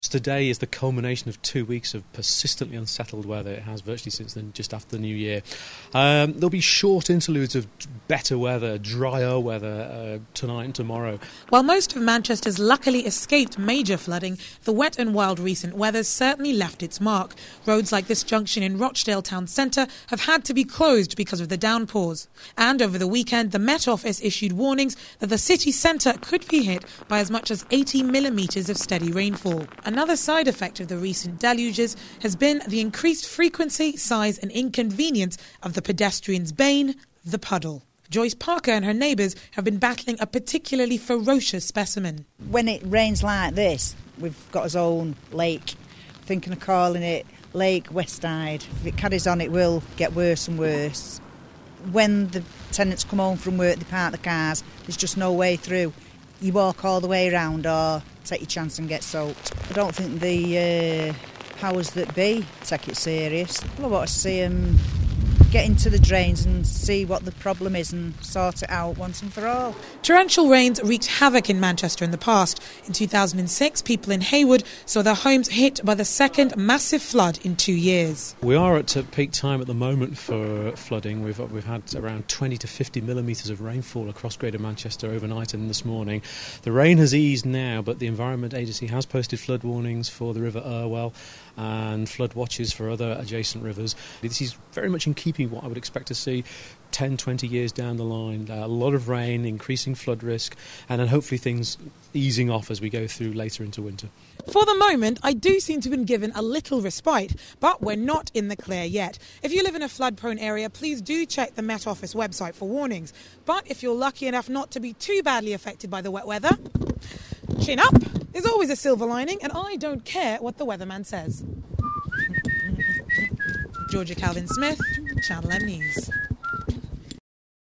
Today is the culmination of 2 weeks of persistently unsettled weather. It has virtually since then, just after the New Year. There'll be short interludes of better weather, drier weather tonight and tomorrow. While most of Manchester's luckily escaped major flooding, the wet and wild recent weather certainly left its mark. Roads like this junction in Rochdale town centre have had to be closed because of the downpours. And over the weekend, the Met Office issued warnings that the city centre could be hit by as much as 80 millimetres of steady rainfall. Another side effect of the recent deluges has been the increased frequency, size and inconvenience of the pedestrian's bane, the puddle. Joyce Parker and her neighbours have been battling a particularly ferocious specimen. When it rains like this, we've got our own lake. Thinking of calling it Lake Westside. If it carries on, it will get worse and worse. When the tenants come home from work, they park the cars, there's just no way through. You walk all the way around or take your chance and get soaked. I don't think the powers that be take it serious. I want to see them get into the drains and see what the problem is and sort it out once and for all. Torrential rains wreaked havoc in Manchester in the past. In 2006, people in Haywood saw their homes hit by the second massive flood in 2 years. We are at peak time at the moment for flooding. We've had around 20 to 50 millimetres of rainfall across Greater Manchester overnight and this morning. The rain has eased now, but the Environment Agency has posted flood warnings for the River Irwell and flood watches for other adjacent rivers. This is very much in keeping with what I would expect to see 10, 20 years down the line. A lot of rain, increasing flood risk, and then hopefully things easing off as we go through later into winter. For the moment, I do seem to have been given a little respite, but we're not in the clear yet. If you live in a flood-prone area, please do check the Met Office website for warnings. But if you're lucky enough not to be too badly affected by the wet weather, chin up. There's always a silver lining, and I don't care what the weatherman says. Georgia Calvin-Smith, Channel M News.